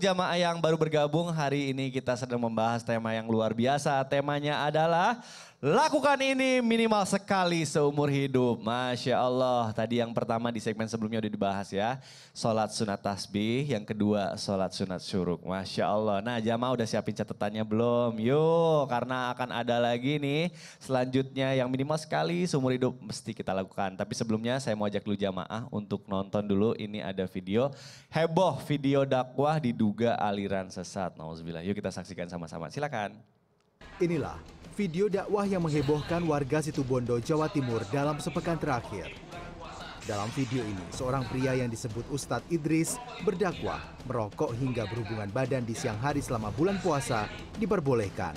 jamaah yang baru bergabung, hari ini kita sedang membahas tema yang luar biasa. Temanya adalah lakukan ini minimal sekali seumur hidup. Masya Allah, tadi yang pertama di segmen sebelumnya udah dibahas ya. Sholat sunat tasbih, yang kedua sholat sunat syuruk. Masya Allah, nah jamaah udah siapin catatannya belum? Yuk, karena akan ada lagi nih selanjutnya yang minimal sekali seumur hidup mesti kita lakukan. Tapi sebelumnya saya mau ajak dulu jamaah untuk nonton dulu. Ini ada video heboh, video dakwah diduga aliran sesat. Nauzubillah, yuk kita saksikan sama-sama, silakan. Inilah video dakwah yang menghebohkan warga Situbondo, Jawa Timur dalam sepekan terakhir. Dalam video ini, seorang pria yang disebut Ustadz Idris berdakwah merokok hingga berhubungan badan di siang hari selama bulan puasa diperbolehkan.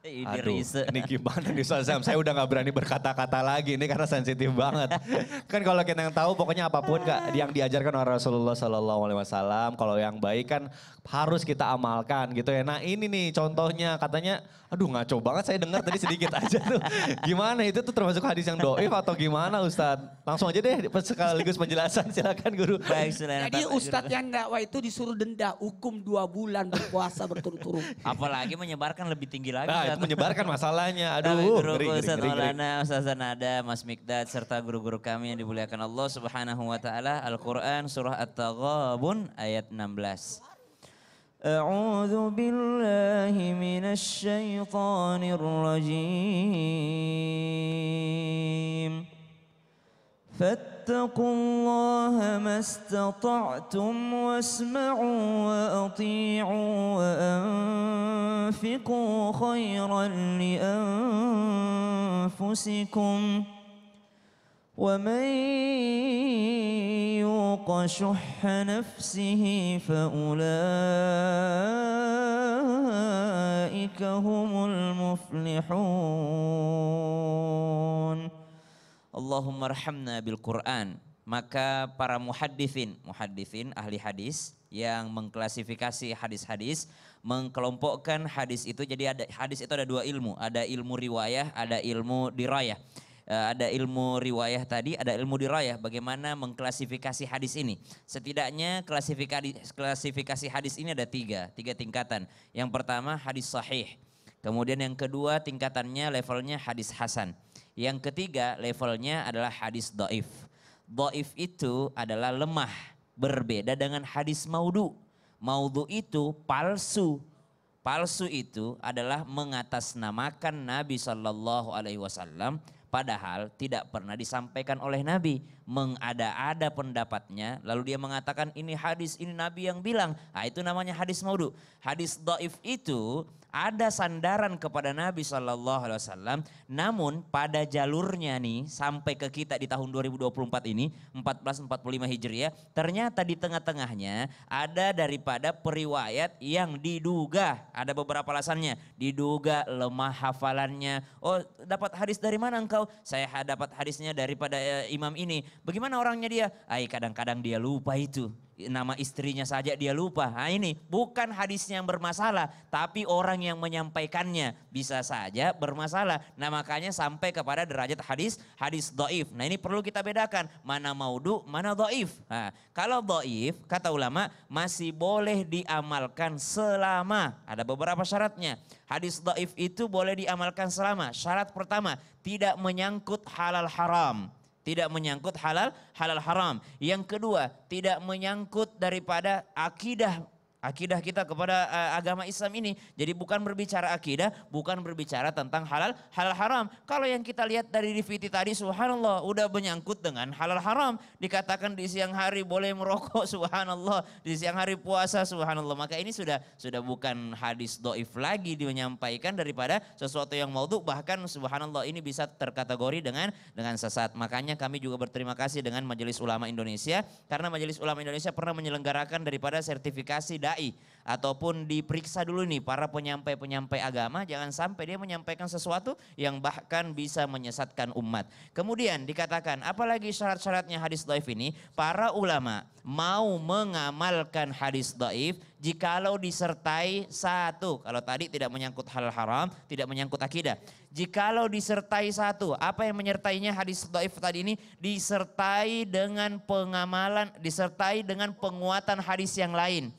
Aduh, ini gimana nih Ustaz Sam? Saya udah gak berani berkata-kata lagi ini karena sensitif banget. Kan kalau kita yang tahu pokoknya apapun Kak yang diajarkan oleh Rasulullah SAW. Kalau yang baik kan harus kita amalkan gitu ya. Nah ini nih contohnya katanya, aduh ngaco banget saya dengar tadi sedikit aja tuh. Gimana itu tuh termasuk hadis yang doif atau gimana Ustadz? Langsung aja deh sekaligus penjelasan silakan Guru. Baik, Jadi Ustadz yang dakwah itu disuruh denda hukum 2 bulan berpuasa berturut-turut. apalagi menyebarkan lebih tinggi lagi. Nah itu menyebarkan masalahnya. Kami Aduh guru ngeri. Ustaz Maulana, Ustaz Nada, Mas Mikdad, serta guru-guru kami yang dimuliakan Allah Subhanahu wa taala. Al-Qur'an surah At-Taghabun ayat 16. A'udzu billahi minasy syaithanir rajim. فاتقوا الله ما استطعتم واسمعوا وأطيعوا وأنفقوا خيرا لأنفسكم ومن يوق شح نفسه فأولئك هم المفلحون. Allahumma arhamna bil Quran. Maka para muhaddithin ahli hadis yang mengklasifikasi hadis-hadis, mengkelompokkan hadis itu. Jadi hadis itu ada 2 ilmu, ada ilmu riwayah, ada ilmu dirayah. Ada ilmu riwayah tadi, ada ilmu dirayah. Bagaimana mengklasifikasi hadis ini? Setidaknya klasifikasi hadis ini ada 3 tingkatan. Yang pertama hadis sahih. Kemudian yang kedua tingkatannya levelnya hadis hasan. Yang ketiga levelnya adalah hadis dhaif. Dhaif itu adalah lemah, berbeda dengan hadis maudhu. Maudhu itu palsu. Palsu itu adalah mengatasnamakan Nabi SAW padahal tidak pernah disampaikan oleh Nabi. Mengada-ada pendapatnya lalu dia mengatakan ini hadis, ini Nabi yang bilang. Nah, itu namanya hadis maudhu. Hadis dhaif itu ada sandaran kepada Nabi SAW, namun pada jalurnya nih sampai ke kita di tahun 2024 ini 1445 Hijriah, ternyata di tengah-tengahnya ada daripada periwayat yang diduga, ada beberapa alasannya, diduga lemah hafalannya. Oh, dapat hadis dari mana engkau? Saya dapat hadisnya daripada imam ini. Bagaimana orangnya dia? Kadang-kadang dia lupa itu. Nama istrinya saja dia lupa. Nah ini bukan hadisnya yang bermasalah, tapi orang yang menyampaikannya bisa saja bermasalah. Nah makanya sampai kepada derajat hadis dhaif. Nah ini perlu kita bedakan mana maudhu, mana dhaif. Nah, kalau dhaif kata ulama masih boleh diamalkan selama ada beberapa syaratnya. Hadis dhaif itu boleh diamalkan selama syarat pertama tidak menyangkut halal haram. Tidak menyangkut halal haram. Yang kedua, tidak menyangkut daripada akidah kita kepada agama Islam ini. Jadi bukan berbicara akidah, bukan berbicara tentang halal haram. Kalau yang kita lihat dari DVD tadi, subhanallah, udah menyangkut dengan halal haram. Dikatakan di siang hari boleh merokok, subhanallah. Di siang hari puasa, subhanallah. Maka ini sudah bukan hadis dhaif lagi menyampaikan daripada sesuatu yang maudhu. Bahkan subhanallah ini bisa terkategori dengan sesat. Makanya kami juga berterima kasih dengan Majelis Ulama Indonesia. Karena Majelis Ulama Indonesia pernah menyelenggarakan daripada sertifikasi dai ataupun diperiksa dulu nih para penyampai-penyampai agama, jangan sampai dia menyampaikan sesuatu yang bahkan bisa menyesatkan umat. Kemudian dikatakan apalagi syarat-syaratnya hadis dhaif ini, para ulama mau mengamalkan hadis dhaif jikalau disertai satu, kalau tadi tidak menyangkut hal haram, tidak menyangkut akidah. Jikalau disertai satu, apa yang menyertainya hadis dhaif tadi ini? Disertai dengan pengamalan, disertai dengan penguatan hadis yang lain.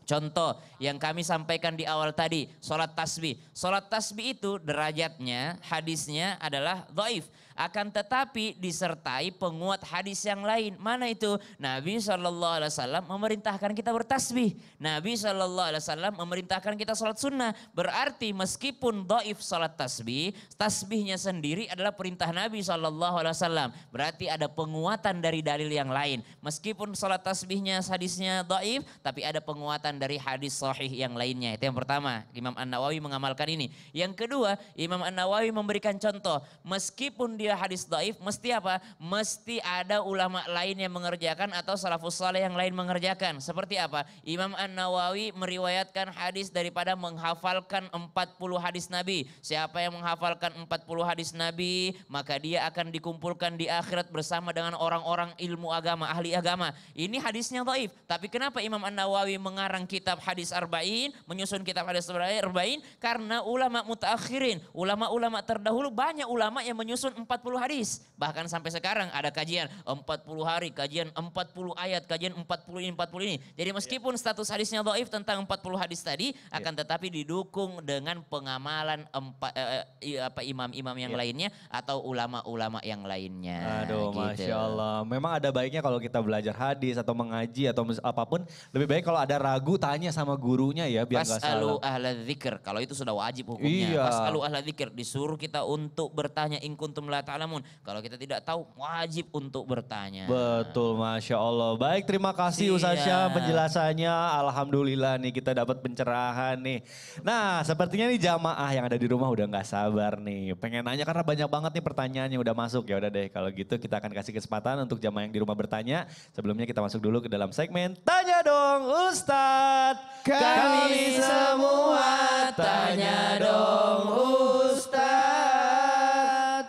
Contoh yang kami sampaikan di awal tadi, sholat tasbih. Sholat tasbih itu derajatnya, hadisnya adalah dhaif. Akan tetapi disertai penguat hadis yang lain. Mana itu? Nabi SAW memerintahkan kita bertasbih. Nabi SAW memerintahkan kita sholat sunnah. Berarti meskipun dhaif sholat tasbih, tasbihnya sendiri adalah perintah Nabi SAW. Berarti ada penguatan dari dalil yang lain. Meskipun sholat tasbihnya hadisnya dhaif, tapi ada penguatan dari hadis sahih yang lainnya. Itu yang pertama, Imam An-Nawawi mengamalkan ini. Yang kedua, Imam An-Nawawi memberikan contoh, meskipun dia hadis dhaif, mesti apa? Mesti ada ulama lain yang mengerjakan atau salafus saleh yang lain mengerjakan. Seperti apa? Imam An-Nawawi meriwayatkan hadis daripada menghafalkan 40 hadis Nabi. Siapa yang menghafalkan 40 hadis Nabi, maka dia akan dikumpulkan di akhirat bersama dengan orang-orang ilmu agama, ahli agama. Ini hadisnya dhaif. Tapi kenapa Imam An-Nawawi mengarang kitab hadis arba'in, menyusun kitab hadis arba'in? Karena ulama mutaakhirin, ulama-ulama terdahulu, banyak ulama yang menyusun 40 hadis. Bahkan sampai sekarang ada kajian 40 hari, kajian 40 ayat, kajian 40 ini, 40 ini. Jadi meskipun status hadisnya dhaif tentang 40 hadis tadi, akan tetapi didukung dengan pengamalan imam-imam yang lainnya atau ulama-ulama yang lainnya. Aduh, gitu. Masya Allah. Memang ada baiknya kalau kita belajar hadis atau mengaji atau apapun, lebih baik kalau ada ragu tanya sama gurunya ya biar gak Fas'alu salah. ahla dzikr. Kalau itu sudah wajib hukumnya. Iya. Fas'alu ahla dzikr. Disuruh kita untuk bertanya in kuntum la ta'lamun. Kalau kita tidak tahu, wajib untuk bertanya. Betul, Masya Allah. Baik, terima kasih Ustaz Syah penjelasannya. Alhamdulillah nih kita dapat pencerahan nih. Nah, sepertinya nih jamaah yang ada di rumah udah gak sabar nih. Pengen nanya karena banyak banget nih pertanyaannya udah masuk. Ya udah deh, kalau gitu kita akan kasih kesempatan untuk jamaah yang di rumah bertanya. Sebelumnya kita masuk dulu ke dalam segmen Tanya Dong Ustadz. Kami semua tanya dong Ustadz.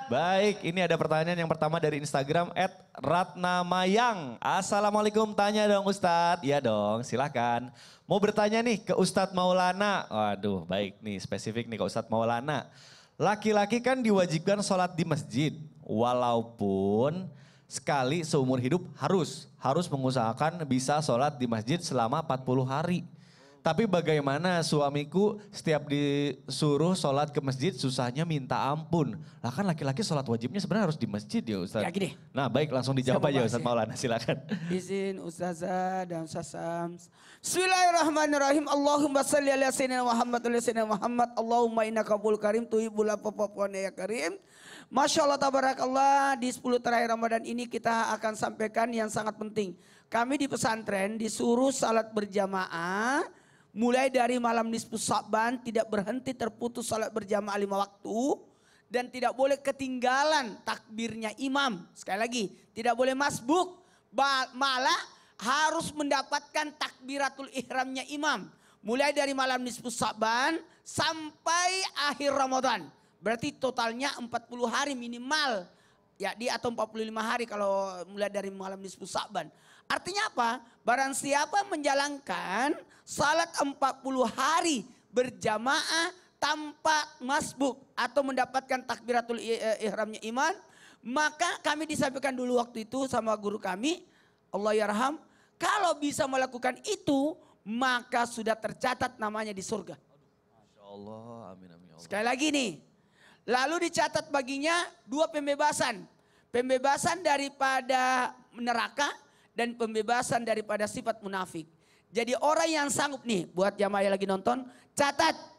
Baik, ini ada pertanyaan yang pertama dari Instagram @ratnamayang. Assalamualaikum, tanya dong Ustadz. Iya dong, silakan. Mau bertanya nih ke Ustadz Maulana. Waduh, baik nih, spesifik nih ke Ustadz Maulana. Laki-laki kan diwajibkan sholat di masjid. Walaupun sekali seumur hidup harus mengusahakan bisa sholat di masjid selama 40 hari. Tapi bagaimana suamiku setiap disuruh sholat ke masjid susahnya minta ampun. Lah kan laki-laki sholat wajibnya sebenarnya harus di masjid ya Ustaz. Ya gini. Nah baik langsung dijawab aja Ustaz Maulana, silakan. Izin Ustazah dan Ustaz Sams. Bismillahirrahmanirrahim. Allahumma salli ala sayyidina Muhammad wa ala sayyidina Muhammad. Allahumma innaka ghafurul karim tuhibbul afwa fa'fu anna ya karim. Masya Allah tabarakallah, di 10 terakhir Ramadan ini kita akan sampaikan yang sangat penting. Kami di pesantren disuruh salat berjamaah mulai dari malam nisfu Sya'ban, tidak berhenti terputus salat berjamaah 5 waktu. Dan tidak boleh ketinggalan takbirnya imam. Sekali lagi, tidak boleh masbuk. Malah harus mendapatkan takbiratul ihramnya imam. Mulai dari malam nisfu Sya'ban sampai akhir Ramadan. Berarti totalnya 40 hari minimal. Ya, atau 45 hari kalau mulai dari malam nisfu Sya'ban. Artinya apa? Barang siapa menjalankan salat 40 hari berjamaah tanpa masbuk atau mendapatkan takbiratul ihramnya imam, maka kami disampaikan dulu waktu itu sama guru kami, Allah yarham, kalau bisa melakukan itu maka sudah tercatat namanya di surga. Masya Allah, amin amin Allah. Sekali lagi nih, lalu dicatat baginya 2 pembebasan. Pembebasan daripada neraka dan pembebasan daripada sifat munafik. Jadi orang yang sanggup nih, buat jamaah yang lagi nonton, catat.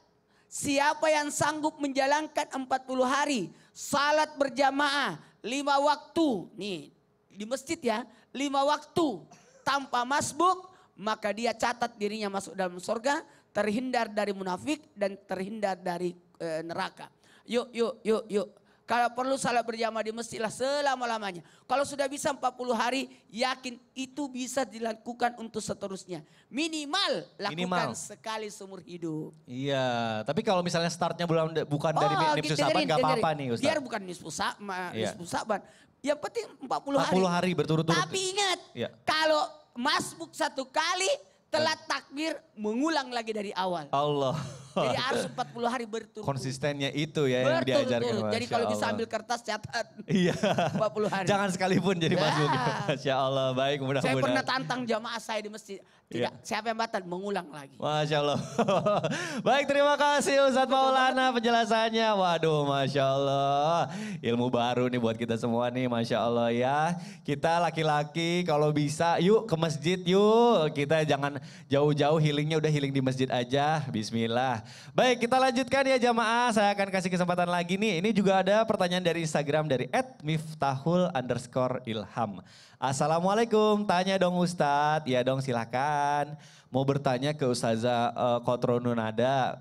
Siapa yang sanggup menjalankan 40 hari, salat berjamaah, 5 waktu. Nih, di masjid ya, 5 waktu tanpa masbuk, maka dia catat dirinya masuk dalam surga, terhindar dari munafik dan terhindar dari neraka. Yuk. Kalau perlu salat berjamaah di masjid lah selama-lamanya. Kalau sudah bisa 40 hari, yakin itu bisa dilakukan untuk seterusnya. Minimal lakukan sekali seumur hidup. Iya, tapi kalau misalnya startnya bukan dari nisfu Sa'ban gak apa-apa nih Ustaz. Biar bukan nisfu Sa'ban. Yang penting 40 hari. 40 hari berturut-turut. Tapi ingat, kalau masbuk satu kali, telat takbir, mengulang lagi dari awal. Allah. Jadi harus 40 hari berturut-turut. Konsistennya itu ya yang diajarkan. Jadi kalau bisa ambil kertas catat. Iya. 40 hari. Jangan sekalipun jadi masbuk. Masya Allah, baik mudah-mudahan. Saya pernah tantang jamaah saya di masjid. Tidak, siapa yang batal mengulang lagi. Masya Allah. Baik, terima kasih Ustadz Maulana penjelasannya. Waduh, Masya Allah. Ilmu baru nih buat kita semua nih, Masya Allah ya. Kita laki-laki kalau bisa yuk ke masjid yuk. Kita jangan jauh-jauh, healingnya udah healing di masjid aja. Bismillah. Baik, kita lanjutkan ya jamaah. Saya akan kasih kesempatan lagi nih. Ini juga ada pertanyaan dari Instagram dari @miftahul_ilham. Assalamualaikum, tanya dong Ustadz. Ya dong silahkan. Mau bertanya ke Ustazah Kotrunada,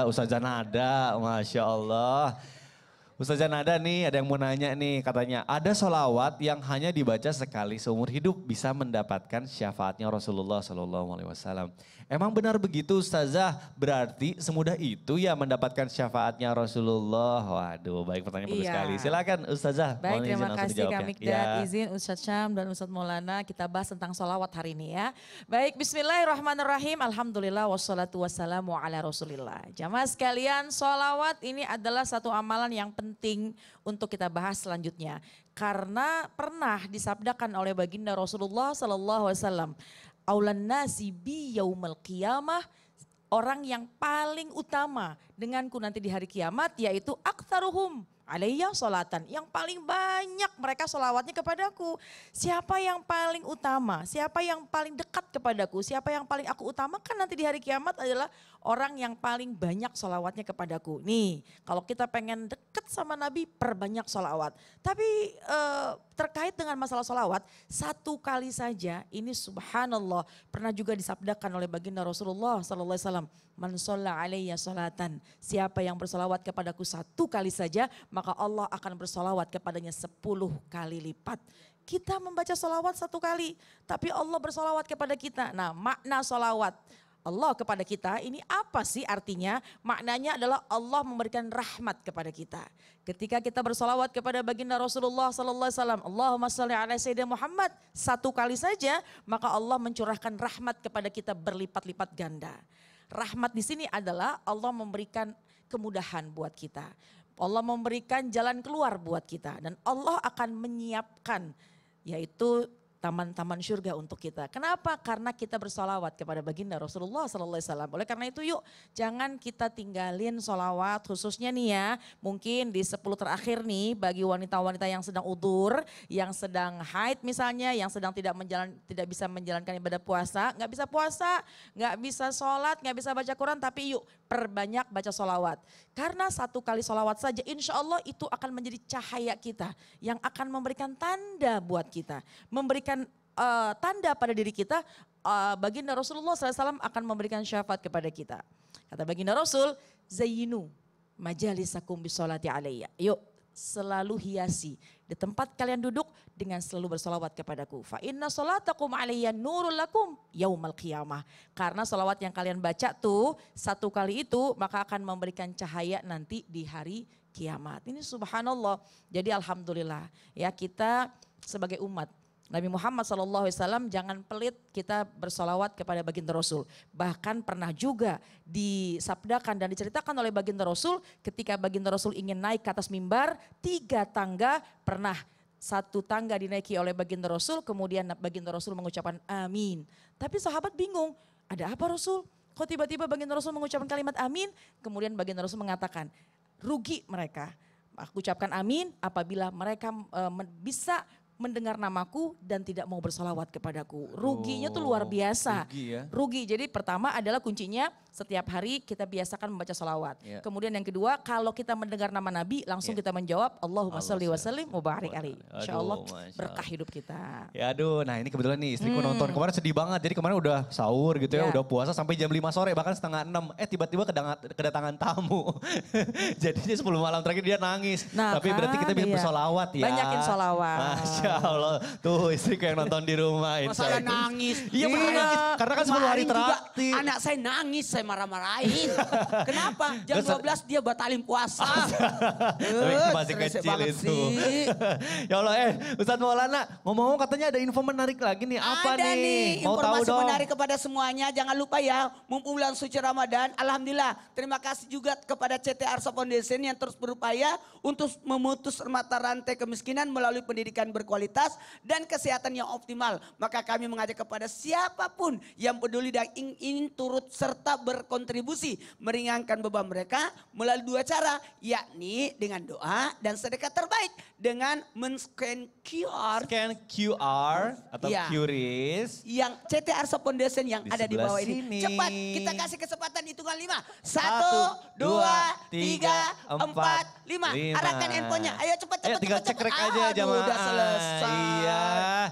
Ustazah Nada, Masya Allah. Ustazah Nada nih ada yang mau nanya nih, katanya ada sholawat yang hanya dibaca sekali seumur hidup bisa mendapatkan syafaatnya Rasulullah SAW. Emang benar begitu Ustazah? Berarti semudah itu ya mendapatkan syafaatnya Rasulullah. Waduh, baik pertanyaan bagus sekali. Silakan Ustazah. Baik, terima kasih Kak Mikdad, izin Ustadz Syam dan Ustadz Maulana kita bahas tentang sholawat hari ini ya. Baik, bismillahirrahmanirrahim. Alhamdulillah wassalatu wassalamu ala rasulillah. Jamaah sekalian, sholawat ini adalah satu amalan yang penting untuk kita bahas selanjutnya. Karena pernah disabdakan oleh baginda Rasulullah SAW. Aulan nasi bi yaumal qiyamah, orang yang paling utama denganku nanti di hari kiamat yaitu aktsaruhum alayya sholatan. Yang paling banyak mereka sholawatnya kepadaku. Siapa yang paling utama, siapa yang paling dekat kepadaku, siapa yang paling aku utamakan nanti di hari kiamat adalah orang yang paling banyak sholawatnya kepadaku. Nih, kalau kita pengen deket sama Nabi, perbanyak sholawat. Tapi terkait dengan masalah sholawat, satu kali saja ini subhanallah pernah juga disabdakan oleh baginda Rasulullah SAW. Man sholla alayya sholatan, siapa yang bersolawat kepadaku satu kali saja, maka Allah akan bersolawat kepadanya 10 kali lipat. Kita membaca solawat satu kali, tapi Allah bersolawat kepada kita. Nah, makna solawat Allah kepada kita ini apa sih artinya? Maknanya adalah Allah memberikan rahmat kepada kita. Ketika kita bersolawat kepada baginda Rasulullah SAW, Allahumma sholli ala sayyidina Muhammad, satu kali saja, maka Allah mencurahkan rahmat kepada kita berlipat-lipat ganda. Rahmat di sini adalah Allah memberikan kemudahan buat kita. Allah memberikan jalan keluar buat kita. Dan Allah akan menyiapkan yaitu taman-taman surga untuk kita. Kenapa? Karena kita bersolawat kepada baginda Rasulullah SAW. Oleh karena itu yuk jangan kita tinggalin solawat khususnya nih ya. Mungkin di 10 terakhir nih bagi wanita-wanita yang sedang udur, yang sedang haid misalnya, yang sedang tidak bisa menjalankan ibadah puasa, nggak bisa sholat, nggak bisa baca Quran, tapi yuk perbanyak baca solawat. Karena satu kali solawat saja insya Allah itu akan menjadi cahaya kita yang akan memberikan tanda buat kita. Memberikan tanda pada diri kita, baginda Rasulullah SAW akan memberikan syafaat kepada kita. Kata baginda Rasul, zayyinu majalisakum bisolati alayya. Yuk selalu hiasi di tempat kalian duduk dengan selalu bersolawat kepadaku. Fa inna solatakum alayya nurul lakum yaumal qiyamah. Karena solawat yang kalian baca tuh satu kali itu maka akan memberikan cahaya nanti di hari kiamat. Ini subhanallah. Jadi alhamdulillah ya kita sebagai umat Nabi Muhammad SAW jangan pelit kita bersolawat kepada baginda Rasul. Bahkan pernah juga disabdakan dan diceritakan oleh baginda Rasul ketika baginda Rasul ingin naik ke atas mimbar, 3 tangga pernah. 1 tangga dinaiki oleh baginda Rasul, kemudian baginda Rasul mengucapkan amin. Tapi sahabat bingung, ada apa Rasul? Kok tiba-tiba baginda Rasul mengucapkan kalimat amin? Kemudian baginda Rasul mengatakan, rugi mereka. Aku ucapkan amin apabila mereka bisa mendengar namaku dan tidak mau bersolawat kepadaku. Ruginya tuh luar biasa. Rugi ya. Rugi. Jadi pertama adalah kuncinya setiap hari kita biasakan membaca solawat. Ya. Kemudian yang kedua, kalau kita mendengar nama Nabi langsung kita menjawab Allahumma sholli wa sallim wa barik alaihi. Insya Allah berkah hidup kita. Ya aduh, nah ini kebetulan nih istriku nonton kemarin sedih banget. Jadi kemarin udah sahur gitu ya, Ya. udah puasa sampai jam 5 sore bahkan setengah 6. Tiba-tiba kedatangan tamu. Jadi dia 10 malam terakhir dia nangis. Nah, Tapi berarti kita bisa iya. bersolawat ya. Banyakin solawat. Masya Allah. Tuh istriku yang nonton di rumah. Masalah Insight. nangis. Iya benar. Karena kan 10 hari Kemarin juga terakhir. anak saya nangis, saya marah-marahin. Kenapa? Jam 12 dia batalin puasa. Tapi masih Rese kecil banget itu. sih. Ya Allah, Ustadz Maulana, ngomong-ngomong katanya ada info menarik lagi nih. Apa Ada nih? Mau tahu informasi dong? menarik kepada semuanya. Jangan lupa ya, mumpung bulan suci Ramadan. Alhamdulillah, terima kasih juga kepada CT Arsa Foundation yang terus berupaya untuk memutus mata rantai kemiskinan melalui pendidikan berkualitas dan kesehatan yang optimal. Maka kami mengajak kepada siapapun yang peduli dan ingin turut serta berkontribusi meringankan beban mereka melalui 2 cara, yakni dengan doa dan sedekah terbaik dengan men-scan QR Scan QR atau Iya. QRIS. yang CT Arsa Foundation yang Di ada di sebelah bawah sini. ini. Cepat kita kasih kesempatan hitungan 5. 1, 2, 3, 4, 5. Arahkan handphonenya. Ayo cepat. Tinggal cekrek aja jamaah. Udah selesai. Iya.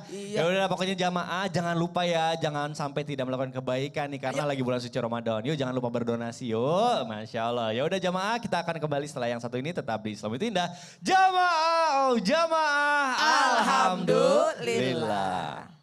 Iya. Ya udah pokoknya jamaah jangan lupa ya, jangan sampai tidak melakukan kebaikan nih karena lagi bulan suci Ramadan. Yuk jangan lupa berdonasi yuk. Masya Allah. Ya udah jamaah kita akan kembali setelah yang satu ini tetap di Islam itu Indah. Jamaah, oh jamaah. Alhamdulillah.